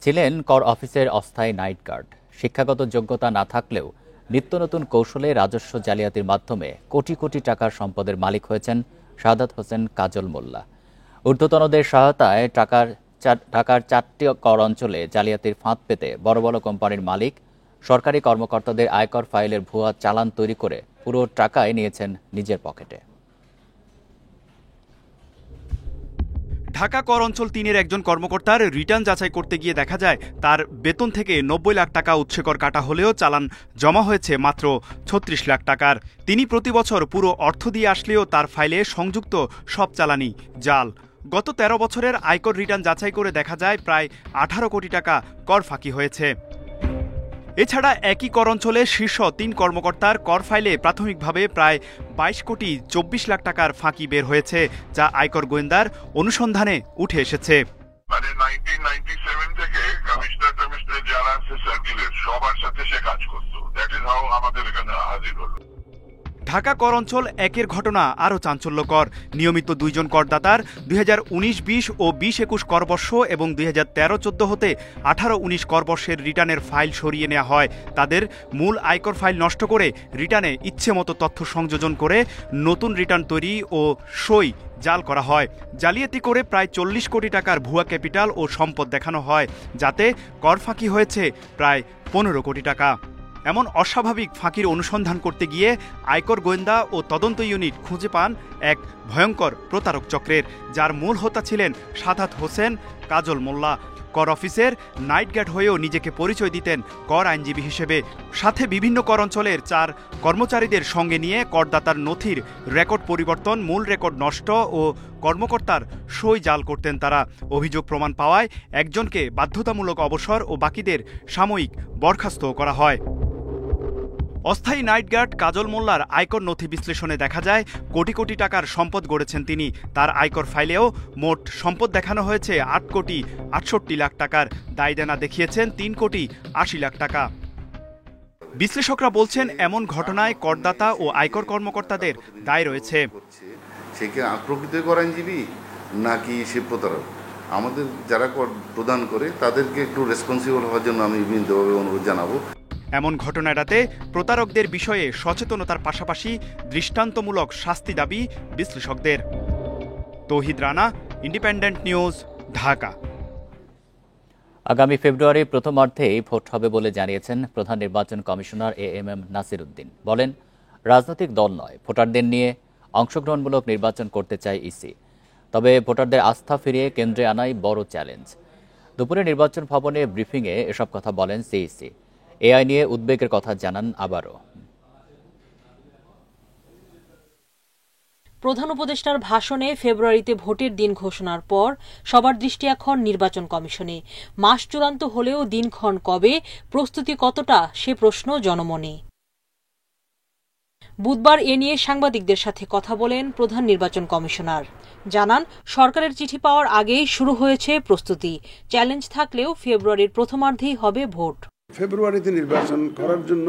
ছিলেন কর অফিসের অস্থায়ী নাইট গার্ড। শিক্ষাগত যোগ্যতা না থাকলেও নিত্য নতুন কৌশলে রাজস্ব জালিয়াতির মাধ্যমে কোটি কোটি টাকার সম্পদের মালিক হয়েছেন শাহাদাত হোসেন কাজল মোল্লা। ঊর্ধ্বতনদের সহায়তায় ঢাকার 4টি কর অঞ্চলে জালিয়াতির ফাঁদ পেতে বড় বড় কোম্পানির মালিক সরকারি কর্মকর্তাদের আয়কর ফাইলের ভুয়া চালান তৈরি করে পুরো টাকায় নিয়েছেন নিজের পকেটে। ঢাকা কর অঞ্চল 3-এর একজন কর্মকর্তার রিটার্ন যাচাই করতে গিয়ে দেখা যায় তার বেতন থেকে 90 লাখ টাকা উৎসেকর কাটা হলেও চালান জমা হয়েছে মাত্র 36 লাখ টাকার। তিনি প্রতি বছর পুরো অর্থ দিয়ে আসলেও তার ফাইলে সংযুক্ত সব চালানি জাল। গত 13 বছরের আয়কর রিটার্ন যাচাই করে দেখা যায় প্রায় 18 কোটি টাকা কর ফাঁকি হয়েছে। এছাড়া একই কর অঞ্চলে শীর্ষ 3 কর্মকর্তার কর ফাইলে প্রাথমিকভাবে প্রায় 22 কোটি 24 লাখ টাকার ফাঁকি বের হয়েছে, যা আয়কর গোয়েন্দার অনুসন্ধানে উঠে এসেছে। মানে 1997 থেকে কমিশনার যারা আছে সার্কেলের সবার সাথে সে কাজ করতো। দ্যাট ইজ হাউ আমাদের এখানে হাজির হলো। ঢাকা কর অঞ্চল 1-এর ঘটনা আরও চাঞ্চল্যকর। নিয়মিত 2 জন করদাতার 2019-20 ও 20-21 করবর্ষ এবং 2013-14 হতে 18-19 করবর্ষের রিটার্নের ফাইল সরিয়ে নেওয়া হয়। তাদের মূল আয়কর ফাইল নষ্ট করে রিটার্নে ইচ্ছেমতো তথ্য সংযোজন করে নতুন রিটার্ন তৈরি ও সই জাল করা হয়। জালিয়াতি করে প্রায় 40 কোটি টাকার ভুয়া ক্যাপিটাল ও সম্পদ দেখানো হয়, যাতে কর ফাঁকি হয়েছে প্রায় 15 কোটি টাকা। এমন অস্বাভাবিক ফাঁকির অনুসন্ধান করতে গিয়ে আয়কর গোয়েন্দা ও তদন্ত ইউনিট খুঁজে পান এক ভয়ঙ্কর প্রতারক চক্রের, যার মূল হোতা ছিলেন শাহাদাত হোসেন কাজল মোল্লা। কর অফিসের নাইট গার্ড হয়েও নিজেকে পরিচয় দিতেন কর আইনজীবী হিসেবে। সাথে বিভিন্ন কর অঞ্চলের 4 কর্মচারীদের সঙ্গে নিয়ে করদাতার নথির রেকর্ড পরিবর্তন, মূল রেকর্ড নষ্ট ও কর্মকর্তার সই জাল করতেন তারা। অভিযোগ প্রমাণ পাওয়ায় একজনকে বাধ্যতামূলক অবসর ও বাকিদের সাময়িক বরখাস্ত করা হয়। অস্থায়ী নাইট গার্ড কাজল মোল্লার আয়কর নথি বিশ্লেষণে দেখা যায় কোটি কোটি টাকার সম্পদ গড়েছেন তিনি। তার আয়কর ফাইলেও মোট সম্পদ দেখানো হয়েছে 8 কোটি 68 লাখ টাকার। দায়দেনা দেখিয়েছেন 3 কোটি 80 লাখ টাকা। বিশ্লেষকরা বলছেন এমন ঘটনায় করদাতা ও আয়কর কর্মকর্তাদের দায় রয়েছে। সে কি প্রকৃত কর আইনজীবী নাকি সে প্রতারক? আমাদের যারা কর প্রদান করে তাদেরকে একটু রেসপন্সিবল হওয়ার জন্য আমি বিনীতভাবে অনুরোধ জানাবো। এমন ঘটনা এড়াতে প্রতারকদের বিষয়ে সচেতনতার পাশাপাশি দৃষ্টান্তমূলক শাস্তি দাবি বিশ্লেষকদের। তৌহিদ রানা, ইন্ডিপেন্ডেন্ট নিউজ, ঢাকা। আগামী ফেব্রুয়ারির প্রথমার্ধেই ভোট হবে বলে জানিয়েছেন প্রধান নির্বাচন কমিশনার এএমএম নাসির উদ্দিন। বলেন, রাজনৈতিক দল নয়, ভোটারদের নিয়ে অংশগ্রহণমূলক নির্বাচন করতে চায় ইসি। তবে ভোটারদের আস্থা ফিরিয়ে কেন্দ্রে আনাই বড় চ্যালেঞ্জ। দুপুরে নির্বাচন ভবনে ব্রিফিংয়ে এসব কথা বলেন সিইসি। এআই নিয়ে উদ্বেগের কথা জানান আবারও। প্রধান উপদেষ্টার ভাষণে ফেব্রুয়ারিতে ভোটের দিন ঘোষণার পর সবার দৃষ্টি এখন নির্বাচন কমিশনে। মাস চূড়ান্ত হলেও দিনক্ষণ কবে, প্রস্তুতি কতটা, সে প্রশ্ন জনমনে। বুধবার এ নিয়ে সাংবাদিকদের সাথে কথা বলেন প্রধান নির্বাচন কমিশনার। জানান, সরকারের চিঠি পাওয়ার আগেই শুরু হয়েছে প্রস্তুতি। চ্যালেঞ্জ থাকলেও ফেব্রুয়ারির প্রথমার্ধেই হবে ভোট। ফেব্রুয়ারিতে নির্বাচন করার জন্য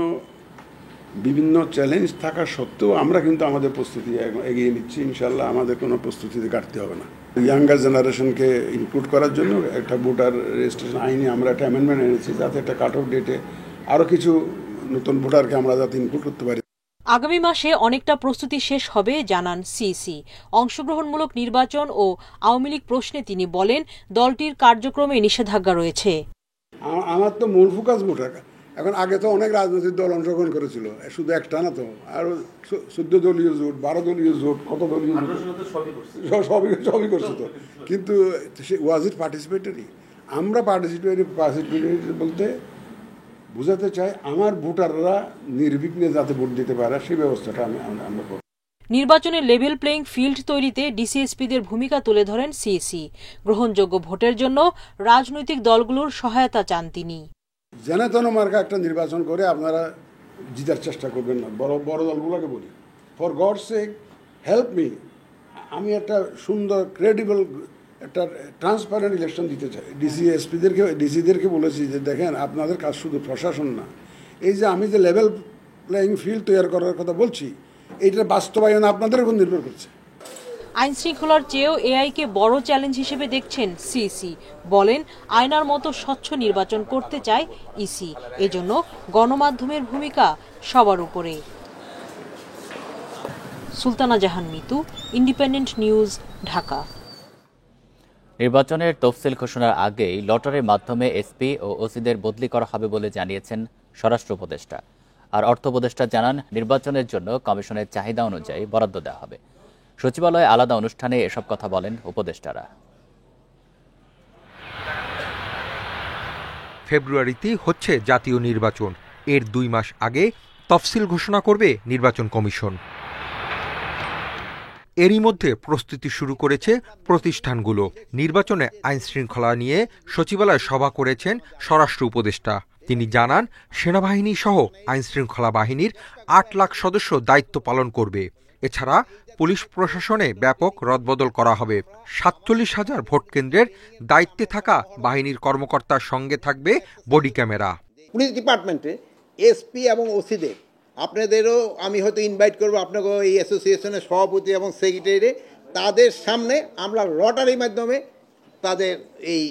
বিভিন্ন চ্যালেঞ্জ থাকা সত্ত্বেও আমরা কিন্তু আমাদের প্রস্তুতি এগিয়ে নিচ্ছি। ইনশাল্লাহ আমাদের কোনো প্রস্তুতিতে ঘাটতি হবে না। ইয়াঙ্গার জেনারেশনকে ইনক্লুড করার জন্য একটা ভোটার রেজিস্ট্রেশন আইনে আমরা একটা অ্যামেন্ডমেন্ট এনেছি, যাতে একটা কাট অফ ডেটে আরও কিছু নতুন ভোটারকে আমরা যাতে ইনক্লুড করতে পারি। আগামী মাসে অনেকটা প্রস্তুতি শেষ হবে জানান সিইসি। অংশগ্রহণমূলক নির্বাচন ও আওয়ামী লীগ প্রশ্নে তিনি বলেন, দলটির কার্যক্রমে নিষেধাজ্ঞা রয়েছে। আমার তো মূল ফোকাস ভোটার। এখন আগে তো অনেক রাজনৈতিক দল অংশগ্রহণ করেছিল, শুধু একটা না তো, আরো 14 দলীয় জোট, 12 দলীয় জোট, কত দলীয় জোট, সবই করছে তো। কিন্তু ওয়াজ ইট পার্টিসিপেটরি? আমরা পার্টিসিপেটরি বলতে বোঝাতে চাই আমার ভোটাররা নির্বিঘ্নে যাতে ভোট দিতে পারে সেই ব্যবস্থাটা আমরা করব। নির্বাচনে লেভেল প্লেইং ফিল্ড তৈরিতে ডিসিএসপিদের ভূমিকা তুলে ধরেন সিইসি। গ্রহণযোগ্য ভোটের জন্য রাজনৈতিক দলগুলোর সহায়তা চান তিনি। যেন তেন মার্কা একটা নির্বাচন করে আপনারা জিতার চেষ্টা করবেন না। বড় দলগুলোকে বলি, for gods sec help me, আমি একটা সুন্দর ক্রেডিবল একটা ট্রান্সপারেন্ট ইলেকশন দিতে চাই। ডিসিদেরকে বলেছি যে দেখেন, আপনাদের কাজ শুধু প্রশাসন না, এই যে আমি যে লেভেল প্লেইং ফিল্ড তৈরি করার কথা বলছি, এইটার বাস্তবায়ন আপনাদের উপর নির্ভর করছে। আইন শৃঙ্খলার চেয়েও এআইকে বড় চ্যালেঞ্জ হিসেবে দেখছেন সিইসি। বলেন, আয়নার মতো স্বচ্ছ নির্বাচন করতে চায় ইসি। এজন্য গণমাধ্যমের ভূমিকা সবার উপরে। সুলতানা জাহান মিতু, ইন্ডিপেন্ডেন্ট নিউজ, ঢাকা। নির্বাচনের তফসিল ঘোষণার আগেই লটারির মাধ্যমে এসপি ও ওসিদের বদলি করা হবে বলে জানিয়েছেন স্বরাষ্ট্র উপদেষ্টা। আর অর্থ উপদেষ্টা জানান, নির্বাচনের জন্য কমিশনের চাহিদা অনুযায়ী বরাদ্দ দেওয়া হবে। সচিবালয়ে আলাদা অনুষ্ঠানে এসব কথা বলেন উপদেষ্টারা। ফেব্রুয়ারিতে হচ্ছে জাতীয় নির্বাচন। এর 2 মাস আগে তফসিল ঘোষণা করবে নির্বাচন কমিশন। এরই মধ্যে প্রস্তুতি শুরু করেছে প্রতিষ্ঠানগুলো। নির্বাচনে আইন শৃঙ্খলা নিয়ে সচিবালয়ে সভা করেছেন স্বরাষ্ট্র উপদেষ্টা। তিনি জানান, সেনাবাহিনী সহ আইন শৃঙ্খলা বাহিনীর 8 লাখ সদস্য দায়িত্ব পালন করবে। এছাড়া পুলিশ প্রশাসনে ব্যাপক রদবদল করা হবে। 47,000 ভোট কেন্দ্রের দায়িত্বে থাকা বাহিনীর কর্মকর্তার সঙ্গে থাকবে বডি ক্যামেরা। পুলিশ ডিপার্টমেন্টে এসপি এবং ওসিদের আপনাদেরও আমি হয়তো ইনভাইট করবো, আপনাকে এই অ্যাসোসিয়েশনের সভাপতি এবং সেক্রেটারি, তাদের সামনে আমরা লটারির মাধ্যমে তাদের এই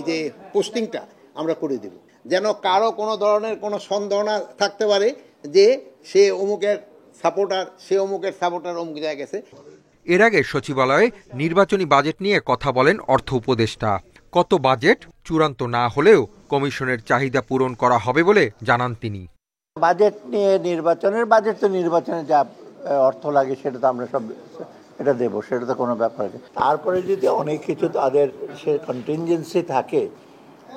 যে পোস্টিংটা আমরা করে দেব, যেন কারো কোনো ধরনের কোনো সন্দেহ না থাকতে পারে যে সে অমুকের সাপোর্টার, সে অমুকের সাপোর্টার অমুক জায়গায় গেছে। এর আগে সচিবালয়ে নির্বাচনী বাজেট নিয়ে কথা বলেন অর্থ উপদেষ্টা। কত বাজেট চূড়ান্ত না হলেও কমিশনের চাহিদা পূরণ করা হবে বলে জানান তিনি। বাজেট নিয়ে নির্বাচনের বাজেট তো নির্বাচনে যা অর্থ লাগে সেটা তো আমরা সব এটা দেবো, সেটা তো কোনো ব্যাপার নেই। তারপরে যদি অনেক কিছু তাদের সে কন্টিনজেন্সি থাকে,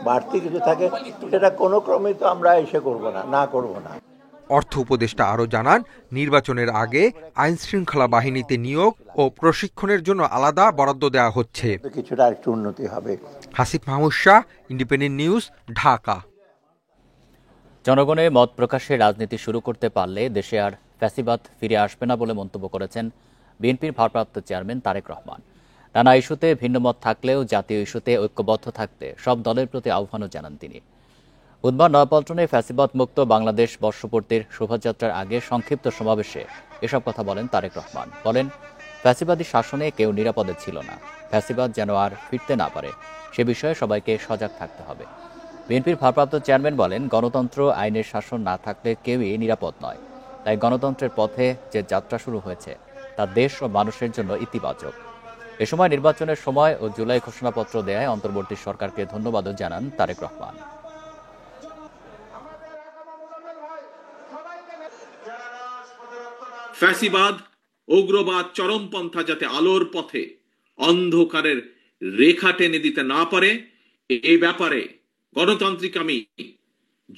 বাড়তি কিছু থাকে, সেটা কোনো ক্রমে তো আমরা এসে করবো না করবো না। অর্থ উপদেষ্টা আরও জানান, নির্বাচনের আগে আইন শৃঙ্খলা বাহিনীতে নিয়োগ ও প্রশিক্ষণের জন্য আলাদা বরাদ্দ দেওয়া হচ্ছে। কিছুটা একটু উন্নতি হবে। Hasif Mahmud Shah, independent news, Dhaka. জনগণের মত প্রকাশে রাজনীতি শুরু করতে পারলে দেশে আর ফ্যাসিবাদ ফিরে আসবে না বলে মন্তব্য করেছেন বিএনপির ভারপ্রাপ্ত চেয়ারম্যান তারেক রহমান। নানা ইস্যুতে ভিন্নমত থাকলেও জাতীয় ইস্যুতে ঐক্যবদ্ধ থাকতে সব দলের প্রতি আহ্বানও জানান তিনি। বুধবার নয়াপল্টনে ফ্যাসিবাদ মুক্ত বাংলাদেশ বর্ষপূর্তির শোভাযাত্রার আগে সংক্ষিপ্ত সমাবেশে এসব কথা বলেন তারেক রহমান। বলেন, ফ্যাসিবাদী শাসনে কেউ নিরাপদে ছিল না। ফ্যাসিবাদ যেন আর ফিরতে না পারে সে বিষয়ে সবাইকে সজাগ থাকতে হবে। বিএনপির ভারপ্রাপ্ত চেয়ারম্যান বলেন, গণতন্ত্র আইনের শাসন না থাকলে কেউই নিরাপদ নয়। তাই গণতন্ত্রের পথে যে যাত্রা শুরু হয়েছে তা দেশ ও মানুষের জন্য ইতিবাচক। এ সময় নির্বাচনের সময় ও জুলাই ঘোষণাপত্র দেয় অন্তর্বর্তী সরকারকে ধন্যবাদও জানান তারেক রহমান। ফ্যাসিবাদ, উগ্রবাদ, চরমপন্থা যাতে আলোর পথে অন্ধকারের রেখা টেনে দিতে না পারে, এই ব্যাপারে গণতান্ত্রিক আমি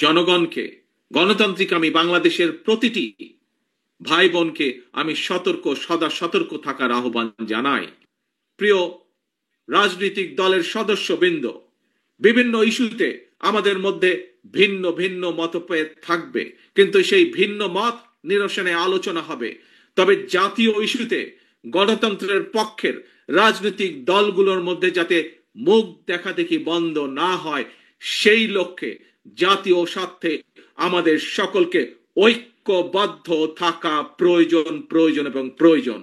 জনগণকে, গণতান্ত্রিক আমি বাংলাদেশের প্রতিটি ভাই বোনকে আমি সদা সতর্ক থাকার আহ্বান জানাই। প্রিয় রাজনৈতিক দলের সদস্যবৃন্দ, বিভিন্ন ইস্যুতে আমাদের মধ্যে ভিন্ন ভিন্ন মতভেদ থাকবে, কিন্তু সেই ভিন্ন মত নিরসনে আলোচনা হবে। তবে জাতীয় ইস্যুতে গণতন্ত্রের পক্ষের রাজনৈতিক দলগুলোর মধ্যে যাতে মুখ দেখাদেখি বন্ধ না হয়, সেই লক্ষ্যে জাতীয় স্বার্থে আমাদের সকলকে ঐক্যবদ্ধ থাকা প্রয়োজন।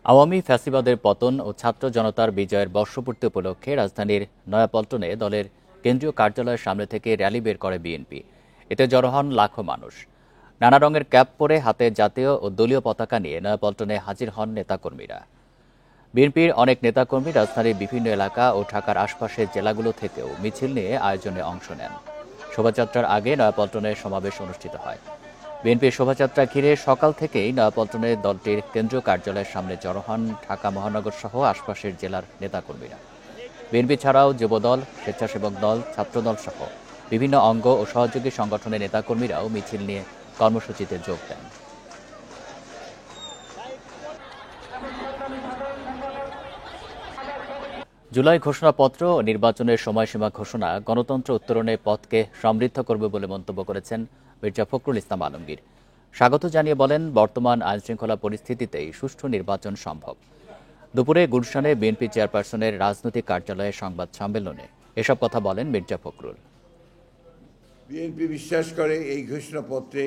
আওয়ামী ফ্যাসিবাদের পতন ও ছাত্র জনতার বিজয়ের বর্ষপূর্তি উপলক্ষে রাজধানীর নয়াপল্টনে দলের কেন্দ্রীয় কার্যালয়ের সামনে থেকে র্যালি বের করে বিএনপি। এতে জড়ো হন লাখো মানুষ। নানা রঙের ক্যাপ পরে হাতে জাতীয় ও দলীয় পতাকা নিয়ে নয়াপল্টনে হাজির হন নেতাকর্মীরা। বিএনপির অনেক নেতাকর্মী রাজধানীর বিভিন্ন এলাকা ও ঢাকার আশপাশের জেলাগুলো থেকেও মিছিল নিয়ে আয়োজনে অংশ নেন। শোভাযাত্রার আগে নয়াপল্টনে সমাবেশ অনুষ্ঠিত হয়। বিএনপির শোভাযাত্রা ঘিরে সকাল থেকেই নয়াপল্টনে দলটির কেন্দ্রীয় কার্যালয়ের সামনে জড়ো হন ঢাকা মহানগর সহ আশপাশের জেলার নেতাকর্মীরা। বিএনপি ছাড়াও যুবদল, স্বেচ্ছাসেবক দল, ছাত্রদল সহ বিভিন্ন অঙ্গ ও সহযোগী সংগঠনের নেতাকর্মীরাও মিছিল নিয়ে কর্মসূচিতে যোগ দেন। জুলাই ঘোষণাপত্র ও নির্বাচনের সময়সীমা ঘোষণা গণতন্ত্র উত্তরণের পথকে সমৃদ্ধ করবে বলে মন্তব্য করেছেন মির্জা ফখরুল ইসলাম আলমগীর। স্বাগত জানিয়ে বলেন, বর্তমান আইনশৃঙ্খলা পরিস্থিতিতেই সুষ্ঠু নির্বাচন সম্ভব। দুপুরে গুলশানে বিএনপি চেয়ারপারসনের রাজনৈতিক কার্যালয়ে সংবাদ সম্মেলনে এসব কথা বলেন মির্জা ফখরুল। বিএনপি বিশ্বাস করে এই ঘোষণাপত্রে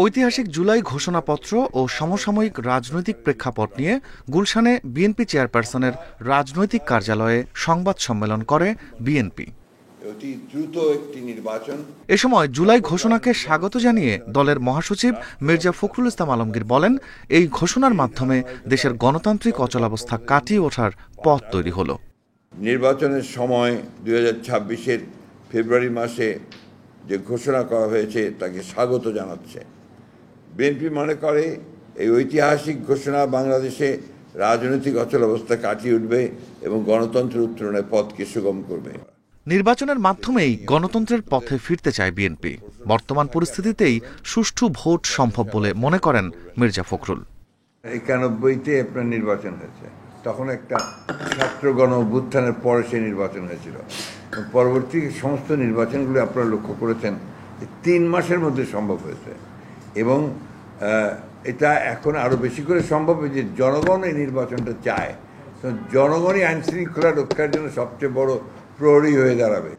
ঐতিহাসিক জুলাই ঘোষণাপত্র ও সমসাময়িক রাজনৈতিক প্রেক্ষাপট নিয়ে গুলশানে বিএনপি চেয়ারপারসনের রাজনৈতিক কার্যালয়ে সংবাদ সম্মেলন করে বিএনপি। অতি দ্রুত একটি নির্বাচন। এ সময় জুলাই ঘোষণাকে স্বাগত জানিয়ে দলের মহাসচিব মির্জা ফখরুল ইসলাম আলমগীর বলেন, এই ঘোষণার মাধ্যমে দেশের গণতান্ত্রিক অচলাবস্থা কাটিয়ে ওঠার পথ তৈরি হলো। নির্বাচনের সময় 2026-এর ফেব্রুয়ারি মাসে যে ঘোষণা করা হয়েছে তাকে স্বাগত জানাচ্ছে। বিএনপি মনে করে এই ঐতিহাসিক ঘোষণা বাংলাদেশে রাজনৈতিক অচলাবস্থা কাটিয়ে উঠবে এবং গণতন্ত্রের উত্তরণের পথকে সুগম করবে। নির্বাচনের মাধ্যমেই গণতন্ত্রের পথে ফিরতে চায় বিএনপি। বর্তমান পরিস্থিতিতেই সুষ্ঠু ভোট সম্ভব বলে মনে করেন মির্জা ফখরুল। 91-তে আপনার নির্বাচন হয়েছে, তখন একটা ছাত্র গণ অভ্যুত্থানের পরে সেই নির্বাচন হয়েছিল। পরবর্তী সমস্ত নির্বাচনগুলো আপনারা লক্ষ্য করেছেন 3 মাসের মধ্যে সম্ভব হয়েছে এবং এটা এখন আরো বেশি করে সম্ভব যে জনগণ এই নির্বাচনটা চায়। তো জনগণই আইন শৃঙ্খলা রক্ষার জন্য সবচেয়ে বড় প্রহরী হয়ে দাঁড়াবে।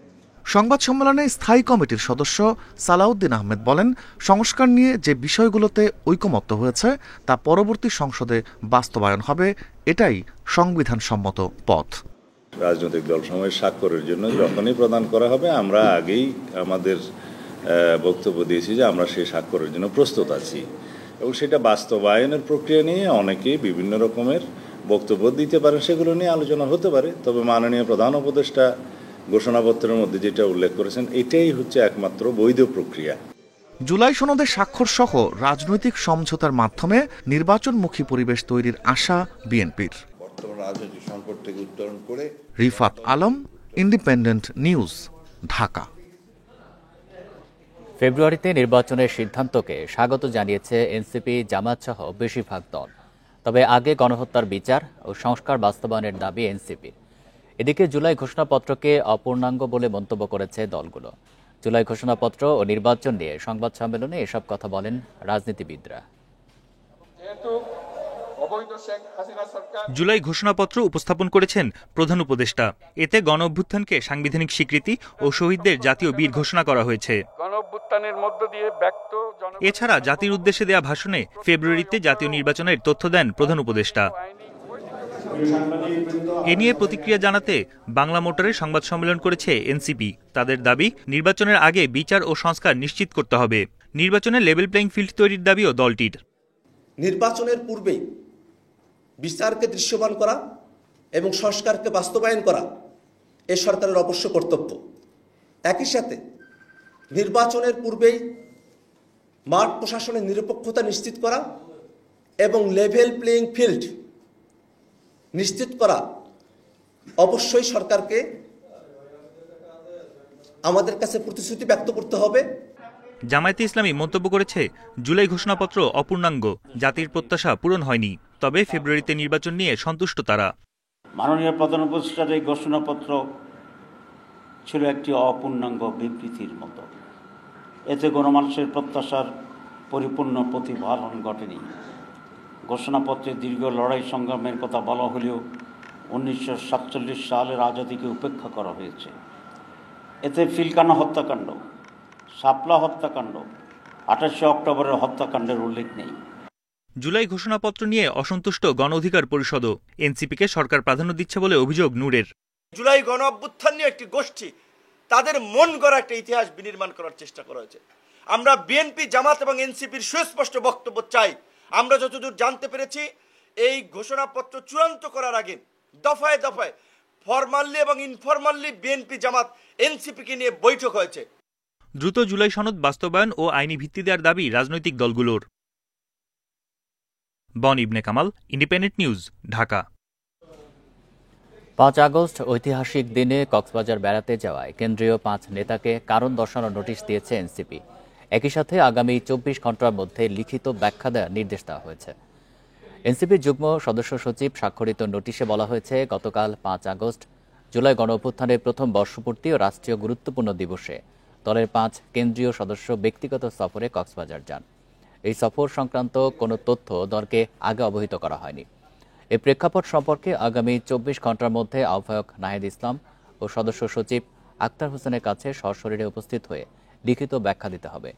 সংবাদ সম্মেলনে স্থায়ী কমিটির সদস্য সালাউদ্দিন আহমেদ বলেন, সংস্কার নিয়ে যে বিষয়গুলোতে ঐকমত্য হয়েছে তা পরবর্তী সংসদে বাস্তবায়ন হবে, এটাই সংবিধান সম্মত পথ। রাজনৈতিক দল সময় স্বাক্ষরের জন্য যখনই প্রদান করা হবে, আমরা আগেই আমাদের বক্তব্য দিয়েছি যে আমরা সেই স্বাক্ষরের জন্য প্রস্তুত আছি এবং সেটা বাস্তবায়নের প্রক্রিয়া নিয়ে অনেকেই বিভিন্ন রকমের বক্তব্য দিতে পারেন, সেগুলো নিয়ে আলোচনা হতে পারে। তবে মাননীয় প্রধান উপদেষ্টা ঘোষণাপত্রের মধ্যে যেটা উল্লেখ করেছেন এটাই হচ্ছে একমাত্র বৈধ প্রক্রিয়া। জুলাই সনদে স্বাক্ষর সহ রাজনৈতিক সমঝোতার মাধ্যমে নির্বাচনমুখী পরিবেশ তৈরির আশা বিএনপির। বর্তমান রাজনৈতিক সংকট থেকে উত্তরণ করে। Rifat Alam, independent news, Dhaka. ফেব্রুয়ারিতে নির্বাচনের সিদ্ধান্তকে স্বাগত জানিয়েছে এনসিপি, জামাত সহ বেশিরভাগ দল। তবে আগে গণহত্যার বিচার ও সংস্কার বাস্তবায়নের দাবি এনসিপির। এদিকে জুলাই ঘোষণাপত্রকে অপূর্ণাঙ্গ বলে মন্তব্য করেছে দলগুলো। জুলাই ঘোষণাপত্র ও নির্বাচন নিয়ে সংবাদ সম্মেলনে এসব কথা বলেন রাজনীতিবিদরা। জুলাই ঘোষণাপত্র উপস্থাপন করেছেন প্রধান উপদেষ্টা। এতে গণ অভ্যুত্থানকে সাংবিধানিক স্বীকৃতি ও শহীদদের জাতীয় বীর ঘোষণা করা হয়েছে। এছাড়া জাতির উদ্দেশ্যে দেয়া ভাষণে ফেব্রুয়ারিতে জাতীয় নির্বাচনের তথ্য দেন প্রধান উপদেষ্টা। এ নিয়ে প্রতিক্রিয়া জানাতে বাংলা মোটরে সংবাদ সম্মেলন করেছে এনসিপি। তাদের দাবি, নির্বাচনের আগে বিচার ও সংস্কার নিশ্চিত করতে হবে। নির্বাচনে লেভেল প্লেইং ফিল্ড তৈরির দাবিও দলটির। নির্বাচনের পূর্বেই বিচারকে দৃশ্যমান করা এবং সংস্কারকে বাস্তবায়ন করা এ সরকারের অবশ্য কর্তব্য। একই সাথে নির্বাচনের পূর্বেই মাঠ প্রশাসনের নিরপেক্ষতা নিশ্চিত করা এবং লেভেল প্লেইং ফিল্ড নিশ্চিত করা অবশ্যই সরকারকে আমাদের কাছে প্রতিশ্রুতি ব্যক্ত করতে হবে। জামায়াতে ইসলামী মন্তব্য করেছে, জুলাই ঘোষণাপত্র অপূর্ণাঙ্গ, জাতির প্রত্যাশা পূরণ হয়নি। তবে ফেব্রুয়ারিতে নির্বাচন নিয়ে সন্তুষ্ট তারা। মাননীয় প্রধান উপদেষ্টার এই ঘোষণাপত্র ছিল একটি অপূর্ণাঙ্গ বিবৃতির মতো। এতে গণমানুষের প্রত্যাশার পরিপূর্ণ প্রতিফলন ঘটেনি। ঘোষণাপত্রে দীর্ঘ লড়াই সংগ্রামের কথা বলা হলেও 1947 সালের আজাদিকে উপেক্ষা করা হয়েছে। এতে ফিলকানা হত্যাকাণ্ড, শাপলা হত্যাকাণ্ড, 28 অক্টোবরের হত্যাকাণ্ডের উল্লেখ নেই। জুলাই ঘোষণাপত্র নিয়ে অসন্তুষ্ট গণ অধিকার পরিষদও এনসিপিকে সরকার প্রাধান্য দিচ্ছে বলে অভিযোগ নূরের। জুলাই গণ অভ্যুত্থান নিয়ে একটি গোষ্ঠী তাদের মন গড়া একটা ইতিহাস বিনির্মাণ করার চেষ্টা করা হয়েছে। আমরা বিএনপি, জামাত এবং এনসিপির সুস্পষ্ট বক্তব্য চাই। আমরা যতদূর জানতে পেরেছি, এই ঘোষণাপত্র চূড়ান্ত করার আগে দফায় দফায় ফরমালি এবং ইনফরমালি বিএনপি, জামাত, এনসিপিকে নিয়ে বৈঠক হয়েছে। দ্রুত জুলাই সনদ বাস্তবায়ন ও আইনি ভিত্তি দেওয়ার দাবি রাজনৈতিক দলগুলোর। বন Ibne Kamal, independent news, Dhaka. 5 August ঐতিহাসিক দিনে কক্সবাজার বেড়াতে যাওয়ায় কেন্দ্রীয় 5 নেতাকে কারণ দর্শানোর নোটিশ দিয়েছে এনসিপি। একই সাথে আগামী 24 ঘন্টার মধ্যে লিখিত ব্যাখ্যা দেওয়ার নির্দেশ দেওয়া হয়েছে। এনসিপির যুগ্ম সদস্য সচিব স্বাক্ষরিত নোটিশে বলা হয়েছে, গতকাল 5 আগস্ট জুলাই গণঅভ্যুত্থানের প্রথম বর্ষপূর্তি ও রাষ্ট্রীয় গুরুত্বপূর্ণ দিবসে দলের 5 কেন্দ্রীয় সদস্য ব্যক্তিগত সফরে কক্সবাজার যান। এই সফর সংক্রান্ত কোনো তথ্য দলকে আগে অবহিত করা হয়নি। এই প্রেক্ষাপট সম্পর্কে আগামী 24 ঘন্টার মধ্যে আহ্বায়ক নাহিদ ইসলাম ও সদস্য সচিব আক্তার হোসেনের কাছে সশরীরে উপস্থিত হয়ে লিখিত ব্যাখ্যা দিতে হবে।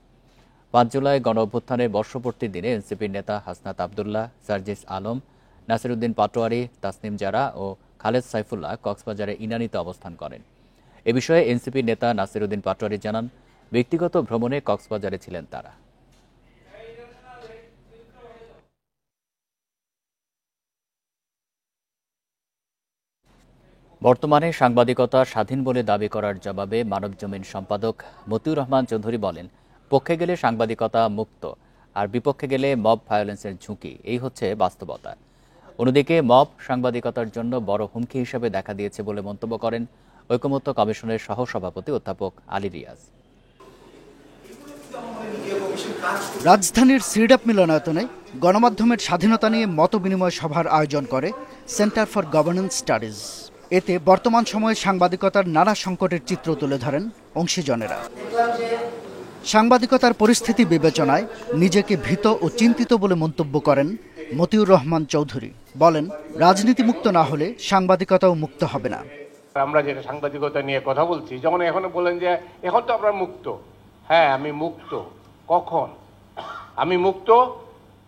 5 জুলাই গণ অভ্যুত্থানের বর্ষপূর্তির দিনে এনসিপির নেতা হাসনাত আবদুল্লাহ, সার্জিস আলম, নাসিরউদ্দিন পাটোয়ারি, তাসনিম জারা ও খালেদ সাইফুল্লাহ কক্সবাজারে ইনানীতে অবস্থান করেন। এ বিষয়ে এনসিপির নেতা নাসিরউদ্দিন পাটোয়ারি জানান, ব্যক্তিগত ভ্রমণে কক্সবাজারে ছিলেন তারা। বর্তমানে সাংবাদিকতা স্বাধীন বলে দাবি করার জবাবে মানবজমিন সম্পাদক মতিউর রহমান চৌধুরী বলেন, পক্ষে গেলে সাংবাদিকতা মুক্ত, আর বিপক্ষে গেলে মব ভায়োলেন্সের ঝুঁকি, এই হচ্ছে বাস্তবতা। অন্যদিকে মব সাংবাদিকতার জন্য বড় হুমকি হিসেবে দেখা দিয়েছে বলে মন্তব্য করেন ঐকমত্য কমিশনের সহসভাপতি অধ্যাপক আলী রিয়াজ। রাজধানীর সিডাপ মিলনায়তনে গণমাধ্যমের স্বাধীনতা নিয়ে মতবিনিময় সভার আয়োজন করে সেন্টার ফর গভর্নেন্স স্টাডিজ। এতে বর্তমান সময়ে সাংবাদিকতার নানা সংকটের চিত্র তুলে ধরেন অংশীজনেরা। সাংবাদিকতার পরিস্থিতি বিবেচনায় নিজেকে ভীত ও চিন্তিত বলে মন্তব্য করেন মতিউর রহমান চৌধুরী। বলেন, রাজনীতি মুক্ত না হলে সাংবাদিকতাও মুক্ত হবে না। আমরা যেটা সাংবাদিকতা নিয়ে কথা বলছি, যেমন এখন বলেন যে এখন তো আমরা মুক্ত। হ্যাঁ, আমি মুক্ত। কখন আমি মুক্ত?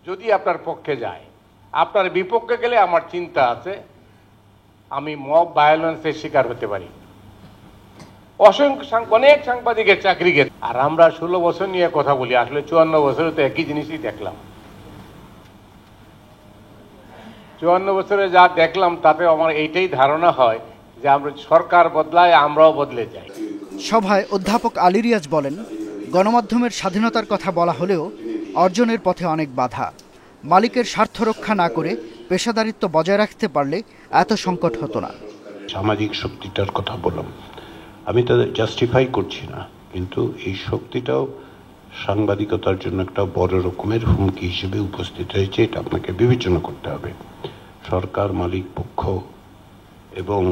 যদি আপনার পক্ষে যায়। আপনার বিপক্ষে গেলে আমার চিন্তা আছে, আমি মব ভায়োলেন্সের শিকার হতে পারি। অনেক সাংবাদিকের চাকরি গেছে। আর আমরা 16 বছর নিয়ে কথা বলি, আসলে 54 বছরে তো একই জিনিসই দেখলাম। 54 বছরে যা দেখলাম তাতে আমার এইটাই ধারণা হয় যে আমরা সরকার বদলায়, আমরাও বদলে যাই। সভায় অধ্যাপক আলী রিয়াজ বলেন, গণমাধ্যমের স্বাধীনতার কথা বলা হলেও অর্জনের পথে অনেক বাধা। মালিকের স্বার্থ রক্ষা না করে পেশাদারিত্ব বজায় রাখতে পারলে এত সংকট হতো না। সামাজিক শক্তিটার কথা বললাম, আমি তাদের জাস্টিফাই করছি না, কিন্তু এই শক্তিটাও সাংবাদিকতার জন্য একটা বড় রকমের হুমকি হিসেবে উপস্থিত হয়েছে। এটা আপনাকে বিবেচনা করতে হবে। সরকার, মালিক পক্ষ এবং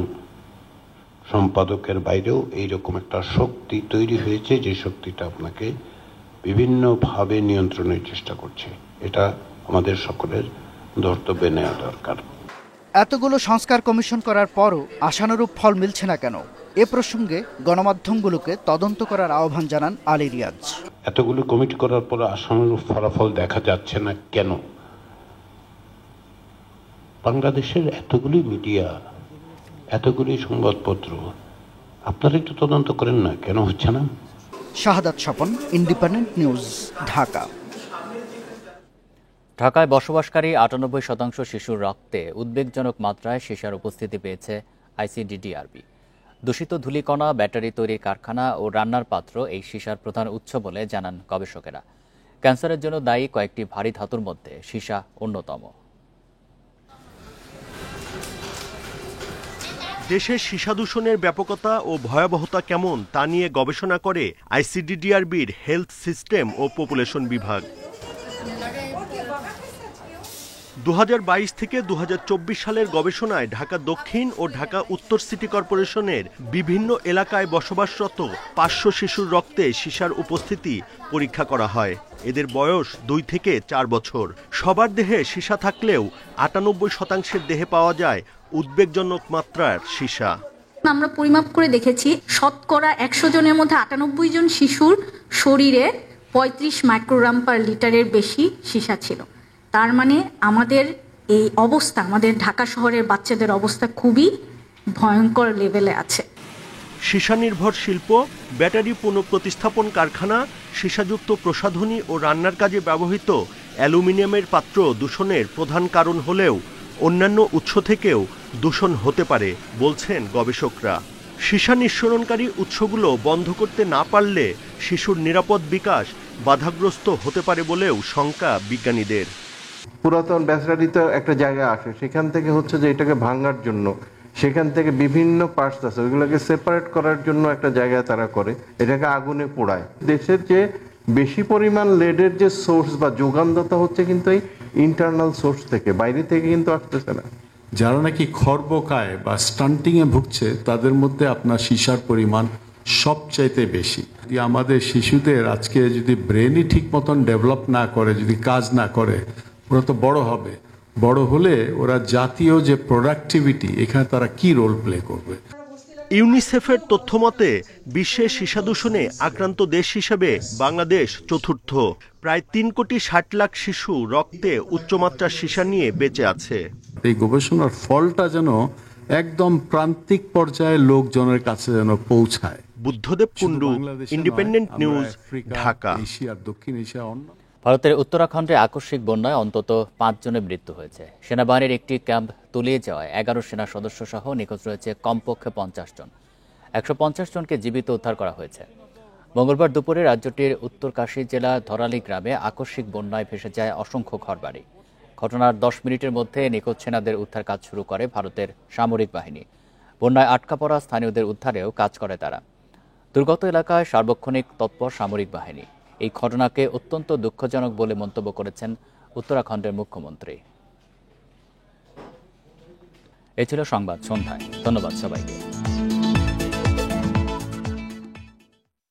সম্পাদকের বাইরেও এইরকম একটা শক্তি তৈরি হয়েছে, যে শক্তিটা আপনাকে বিভিন্নভাবে নিয়ন্ত্রণের চেষ্টা করছে। এটা আমাদের সকলের ধর্তব্যে নেওয়া দরকার। এতগুলো সংস্কার কমিশন করার পরও আশানুরূপ ফল মিলছে না কেন? এ প্রসঙ্গে গণমাধ্যমগুলোকে তদন্ত করার আহ্বান জানান আলী রিয়াজ। এতগুলো কমিটি করার পর আশানুরূপ ফলাফল দেখা যাচ্ছে না কেন? বাংলাদেশের এতগুলি মিডিয়া, এতগুলি সংবাদপত্র, আপনারা একটু তদন্ত করেন না, কেন হচ্ছে না? শাহাদাত স্বপন, ইন্ডিপেন্ডেন্ট নিউজ, ঢাকা। ঢাকায় বসবাসকারী 98% শিশুর রক্তে উদ্বেগজনক মাত্রায় সীসার উপস্থিতি পেয়েছে আইসিডিডিআরবি। দূষিত ধূলিকণা, ব্যাটারি তৈরির কারখানা ও রান্নার পাত্র এই সীসার প্রধান উৎস বলে জানান গবেষকেরা। ক্যান্সারের জন্য দায়ী কয়েকটি ভারী ধাতুর মধ্যে সীসা অন্যতম। দেশের সীসা দূষণের ব্যাপকতা ও ভয়াবহতা কেমন তা নিয়ে গবেষণা করে আইসিডিডিআরবির হেলথ সিস্টেম ও পপুলেশন বিভাগ। 2022 থেকে 2024 সালের গবেষণায় ঢাকা দক্ষিণ ও ঢাকা উত্তর সিটি কর্পোরেশনের বিভিন্ন এলাকায় বসবাসরত 500 শিশুর রক্তে সীসার উপস্থিতি পরীক্ষা করা হয়। এদের বয়স 2 থেকে 4 বছর। সবার দেহে সীসা থাকলেও 98% দেহে পাওয়া যায় উদ্বেগজনক মাত্রার সীসা। আমরা পরিমাপ করে দেখেছি, শতকরা 100 জনের মধ্যে 98 জন শিশুর শরীরে 35 মাইক্রোগ্রাম পার লিটারের বেশি সীসা ছিল। তার মানে আমাদের এই অবস্থা, আমাদের ঢাকা শহরের বাচ্চাদের অবস্থা খুবই ভয়ঙ্কর লেভেলে আছে। সীসা নির্ভর শিল্প, ব্যাটারি পুনঃপ্রতিস্থাপন কারখানা, সীসাযুক্ত প্রসাধনী ও রান্নার কাজে ব্যবহৃত অ্যালুমিনিয়ামের পাত্র দূষণের প্রধান কারণ হলেও অন্যান্য উৎস থেকেও দূষণ হতে পারে বলছেন গবেষকরা। সীসা নিঃসরণকারী উৎসগুলো বন্ধ করতে না পারলে শিশুর নিরাপদ বিকাশ বাধাগ্রস্ত হতে পারে বলেও শঙ্কা বিজ্ঞানীদের। পুরাতন ব্যাটারিতে একটা জায়গা আসে, সেখান থেকে হচ্ছে যে এটাকে ভাঙার জন্য সেখান থেকে বিভিন্ন পার্টস আছে, ওইগুলোকে সেপারেট করার জন্য একটা জায়গায় তারা করে, এটাকে আগুনে পোড়ায়। দেশের যে বেশি পরিমাণ লেডের যে সোর্স বা যোগানদাতা হচ্ছে কিন্তু এই ইন্টারনাল সোর্স থেকে, বাইরে থেকে কিন্তু আসতেছে না। যারা নাকি খর্বকায় বা স্টান্টিংয়ে ভুগছে তাদের মধ্যে আপনার সীসার পরিমাণ সবচাইতে বেশি। আমাদের শিশুদের আজকে যদি ব্রেনই ঠিক মতন ডেভেলপ না করে, যদি কাজ না করে, ওরা তো বড় হবে, বড় হলে ওরা জাতীয় যে প্রোডাক্টিভিটি, এখানে তারা কি রোল প্লে করবে? ইউনিসেফের তথ্যমতে বিশ্বে সীসা দূষণে আক্রান্ত দেশ হিসেবে বাংলাদেশ চতুর্থ। প্রায় 3,60 লাখ শিশু রক্তে উচ্চমাত্রার সীসা নিয়ে বেঁচে আছে। এই গবেষণার ফলটা যেন একদম প্রান্তিক পর্যায়ে লোকজনের কাছে যেন পৌঁছায়। Buddhadeb Kundu, independent news, Dhaka. এশিয়ার দক্ষিণ এশিয়া অন্য ভারতের উত্তরাখণ্ডে আকস্মিক বন্যায় অন্তত 5 জনের মৃত্যু হয়েছে। সেনাবাহিনীর একটি ক্যাম্প তলিয়ে যাওয়ায় 11 সেনা সদস্য সহ নিখোঁজ রয়েছে কমপক্ষে 50 জন। 150 জনকে জীবিত উদ্ধার করা হয়েছে। মঙ্গলবার দুপুরে রাজ্যটির উত্তরকাশী জেলা ধরালি গ্রামে আকস্মিক বন্যায় ভেসে যায় অসংখ্য ঘরবাড়ি। ঘটনার 10 মিনিটের মধ্যে নিখোঁজ সেনাদের উদ্ধার কাজ শুরু করে ভারতের সামরিক বাহিনী। বন্যায় আটকা পড়া স্থানীয়দের উদ্ধারেও কাজ করে তারা। দুর্গত এলাকায় সার্বক্ষণিক তৎপর সামরিক বাহিনী। এই ঘটনাকে অত্যন্ত দুঃখজনক বলে মন্তব্য করেছেন উত্তরাখণ্ডের মুখ্যমন্ত্রী। এ ছিল সংবাদ সন্ধ্যায়। ধন্যবাদ সবাইকে।